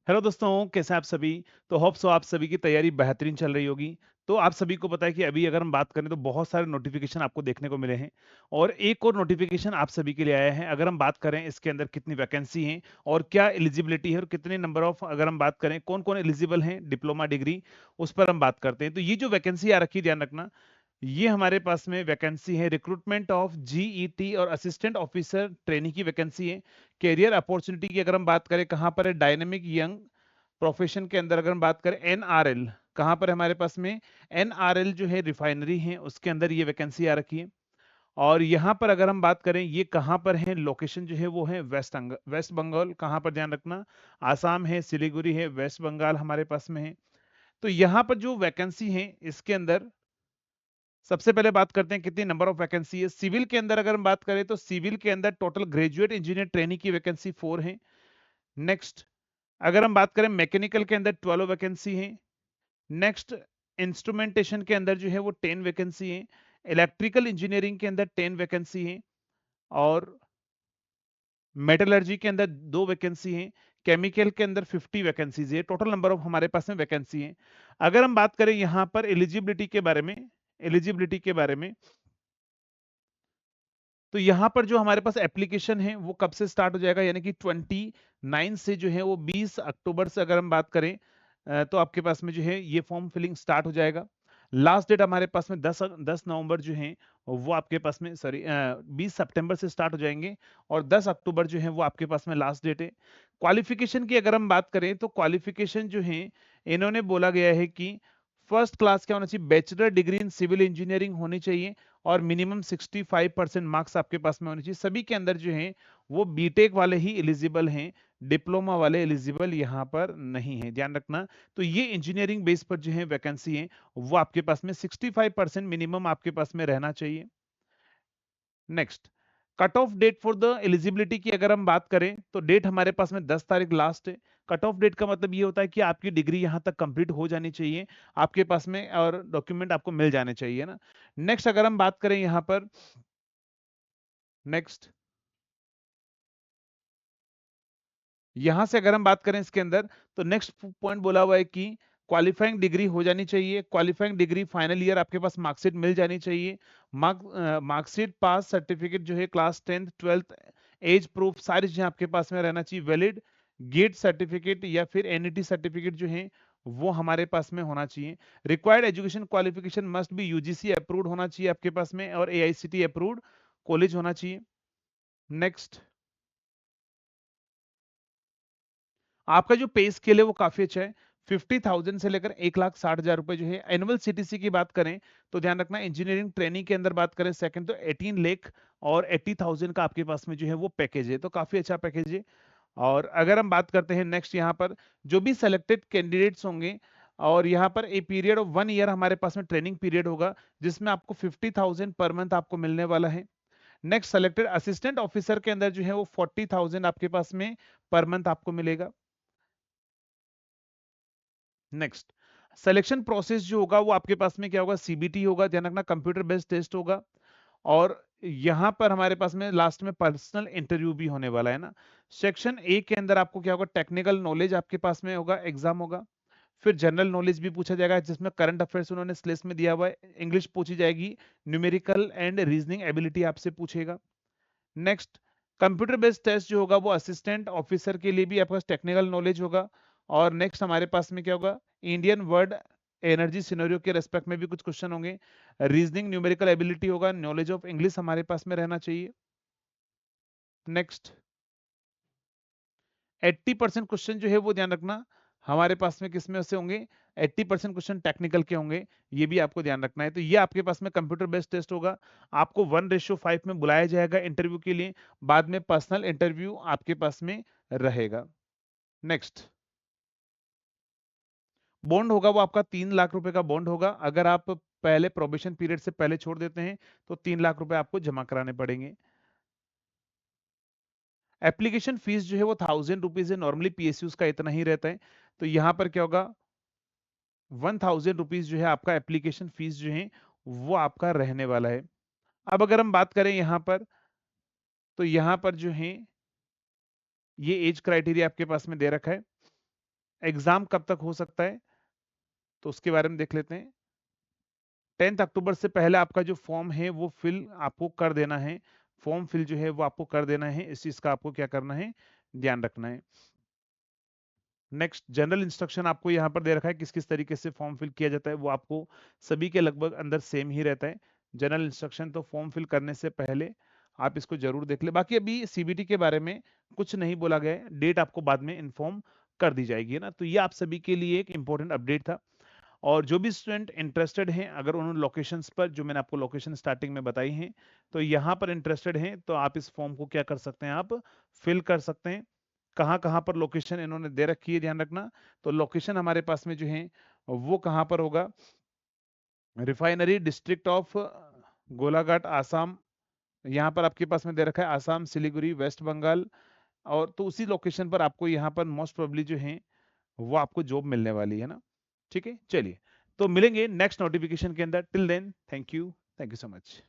Hello दोस्तों, कैसे हैं आप सभी? तो होप सो आप सभी की तैयारी बेहतरीन चल रही होगी। तो आप सभी को पता है कि अभी अगर हम बात करें तो बहुत सारे नोटिफ़िकेशन आपको देखने को मिले हैं और एक और नोटिफ़िकेशन आप सभी के लिए आया है। अगर हम बात करें इसके अंदर कितनी वैकेंसी हैं और क्या एलिजिबिलिटी है और कितने नंबर ऑफ अगर हम बात करें कौन-कौन एलिजिबल हैं डिप्लोमा डिग्री, उस पर हम बात करते हैं। तो ये जो वैकेंसी आ रखी है ध्यान रखना, ये हमारे पास में वैकेंसी है रिक्रूटमेंट ऑफ जीईटी और असिस्टेंट ऑफिसर ट्रेनी की वैकेंसी है। करियर अपॉर्चुनिटी की अगर हम बात करें कहाँ पर है डायनेमिक यंग प्रोफेशन के अंदर अगर हम बात करें एनआरएल कहां पर है हमारे पास में एनआरएल जो है रिफाइनरी है उसके अंदर ये वैकेंसी आ रखी है। और यहां पर अगर हम बात करें ये कहां पर है लोकेशन जो है वो है वेस्ट बंगाल कहां पर ध्यान रखना आसाम है सिलीगुड़ी है वेस्ट बंगाल हमारे पास में है। तो यहां पर जो वैकेंसी है इसके अंदर सबसे पहले बात करते हैं कितनी नंबर ऑफ वैकेंसी है। सिविल के अंदर अगर हम बात करें तो सिविल के अंदर टोटल ग्रेजुएट इंजीनियर ट्रेनिंग की वैकेंसी 4 है। नेक्स्ट अगर हम बात करें मैकेनिकल के अंदर 12 वैकेंसी है। नेक्स्ट इंस्ट्रूमेंटेशन के अंदर जो है वो 10 वैकेंसी है। इलेक्ट्रिकल इंजीनियरिंग के अंदर 10 वैकेंसी है। और मेटलर्जी के अंदर 2 वैकेंसी है। केमिकल के अंदर 50 वैकेंसीज है। टोटल नंबर ऑफ हमारे पास में वैकेंसी है। अगर हम बात करें यहां पर एलिजिबिलिटी के बारे में तो यहाँ पर जो हमारे पास एप्लीकेशन है वो कब से स्टार्ट हो जाएगा यानी कि 29 से जो है वो 20 अक्टूबर से अगर हम बात करें तो आपके पास में जो है ये फॉर्म फिलिंग स्टार्ट हो जाएगा। लास्ट डेट हमारे पास में 10 नवंबर जो है वो आपके पास में 20 सितंबर से स्टार्ट हो जाएंगे और 10 अक्टूबर जो है वो आपके पास में लास्ट डेट है। क्वालिफिकेशन की अगर हम बात करें तो क्वालिफिकेशन जो है इन्होंने बोला गया है कि फर्स्ट क्लास क्या होना चाहिए bachelor degree in civil engineering होनी चाहिए और मिनिमम 65% मार्क्स आपके पास में होने चाहिए। सभी के अंदर जो है वो बीटेक वाले ही एलिजिबल हैं, डिप्लोमा वाले एलिजिबल यहाँ पर नहीं है, ध्यान रखना। तो ये इंजीनियरिंग बेस पर जो है वैकेंसी है वो आपके पास में 65% मिनिमम आपके पास में रहना चाहिए। Next cut off date for the eligibility की अगर हम बात करें तो डेट हमारे पास में 10 तारीख लास्ट है। कट ऑफ डेट का मतलब ये होता है कि आपकी डिग्री यहां तक कंप्लीट हो जानी चाहिए आपके पास में और डॉक्यूमेंट आपको मिल जाने चाहिए ना। नेक्स्ट अगर हम बात करें यहां पर नेक्स्ट यहां से अगर हम बात करें इसके अंदर तो नेक्स्ट पॉइंट बोला हुआ है कि क्वालिफाइंग डिग्री हो जानी चाहिए। क्वालिफाइंग डिग्री फाइनल ईयर आपके पास मार्कशीट मिल जानी चाहिए। मार्कशीट पास सर्टिफिकेट जो है class 10th 12th as proof सारी चीजें आपके पास में रहना चाहिए। वैलिड गेट सर्टिफिकेट या फिर एनईटी सर्टिफिकेट जो है वो हमारे पास में होना चाहिए। Required education qualification must be UGC approved होना चाहिए आपके पास में और एआईसीटी अप्रूव्ड कॉलेज होना चाहिए। नेक्स्ट आपका जो पे स्केल है वो काफी अच्छा है। 50,000 से लेकर 1,60,000 रुपए जो है एनुअल सीटीसी की बात करें तो ध्यान रखना इंजीनियरिंग ट्रेनिंग के अंदर बात करें सेकंड तो 18 लाख और 80,000 का आपके पास में जो है वो पैकेज है तो काफी अच्छा पैकेज है। और अगर हम बात करते हैं नेक्स्ट यहाँ पर जो भी सिलेक्टेड कैंडिडेट्स होंगे और यहाँ पर ए पीरियड ऑफ 1 ईयर हमारे पास में ट्रेनिंग पीरियड होगा जिसमें आपको 50,000 पर मंथ आपको मिलने वाला है। नेक्स्ट सेलेक्टेड असिस्टेंट ऑफिसर के अंदर जो है वो 40,000 आपके पास में पर मंथ आपको मिलेगा। नेक्स्ट सिलेक्शन प्रोसेस जो होगा वो आपके पास में क्या होगा सीबीटी होगा, ध्यान रखना कंप्यूटर बेस्ड टेस्ट होगा। और यहां पर हमारे पास में लास्ट में पर्सनल इंटरव्यू भी होने वाला है ना। सेक्शन ए के अंदर आपको क्या होगा टेक्निकल नॉलेज आपके पास में होगा एग्जाम होगा। फिर जनरल नॉलेज भी पूछा जाएगा जिसमें करंट अफेयर्स उन्होंने स्लेस में दिया हुआ है। इंग्लिश पूछी जाएगी। न्यूमेरिकल एंड रीजनिंग एबिलिटी आपसे पूछेगा। नेक्स्ट कंप्यूटर बेस्ड टेस्ट जो होगा वो असिस्टेंट ऑफिसर के लिए भी आपका टेक्निकल नॉलेज होगा। और नेक्स्ट हमारे पास में क्या होगा इंडियन वर्ल्ड एनर्जी सिनेरियो के रेस्पेक्ट में भी कुछ क्वेश्चन होंगे। रीजनिंग न्यूमेरिकल एबिलिटी होगा। नॉलेज ऑफ इंग्लिश हमारे पास में रहना चाहिए। नेक्स्ट 80% क्वेश्चन जो है वो ध्यान रखना हमारे पास में किसमें से होंगे 80% क्वेश्चन टेक्निकल के होंगे। ये भी आपको ध्यान रखना है। तो ये आपके पास में कंप्यूटर बेस्ड टेस्ट होगा। आपको 1:5 में बुलाया जाएगा इंटरव्यू के लिए। बाद में पर्सनल इंटरव्यू आपके पास में रहेगा। नेक्स्ट बॉन्ड होगा वो आपका 3 लाख रुपए का बॉन्ड होगा। अगर आप पहले प्रोबेशन पीरियड से पहले छोड़ देते हैं तो 3 लाख रुपए आपको जमा कराने पड़ेंगे। एप्लीकेशन फीस जो है वो 1,000 रुपीज है। नॉर्मली पीएसयूज का इतना ही रहता है। तो यहां पर क्या होगा 1,000 रुपीज जो है आपका एप्लीकेशन फीस जो है वो आपका रहने वाला है। अब अगर हम बात करें यहां पर तो यहां पर जो है ये एज क्राइटेरिया आपके पास में दे रखा है। एग्जाम कब तक हो सकता है, तो उसके बारे में देख लेते हैं। 10 अक्टूबर से पहले आपका जो फॉर्म है वो फिल आपको कर देना है। फॉर्म फिल जो है वो आपको कर देना है, इस चीज का आपको क्या करना है, ध्यान रखना है। नेक्स्ट, जनरल इंस्ट्रक्शन आपको यहाँ पर दे रखा है किस किस तरीके से फॉर्म फिल किया जाता है, वो आपको सभी के लगभग अंदर सेम ही रहता है। जनरल इंस्ट्रक्शन तो फॉर्म फिल करने से पहले आप इसको जरूर देख ले। बाकी अभी सीबीटी के बारे में कुछ नहीं बोला गया है, डेट आपको बाद में इन्फॉर्म कर दी जाएगी, है ना। तो ये आप सभी के लिए एक इंपॉर्टेंट अपडेट था। और जो भी स्टूडेंट इंटरेस्टेड हैं, अगर उन्होंने लोकेशंस पर, जो मैंने आपको लोकेशन स्टार्टिंग में बताई हैं, तो यहाँ पर इंटरेस्टेड हैं, तो आप इस फॉर्म को क्या कर सकते हैं, आप फिल कर सकते हैं। कहाँ कहाँ पर लोकेशन इन्होंने दे रखी है, ध्यान रखना। तो लोकेशन हमारे पास में जो है वो कहाँ पर होगा, refinery district of Golaghat Assam, यहाँ पर आपके पास में दे रखा है आसाम, सिलीगुड़ी, वेस्ट बंगाल। और तो उसी लोकेशन पर आपको यहाँ पर मोस्ट प्रोबेबली जो है वो आपको जॉब मिलने वाली है ना। ठीक है, चलिए, तो मिलेंगे नेक्स्ट नोटिफिकेशन के अंदर। Till then, thank you so much.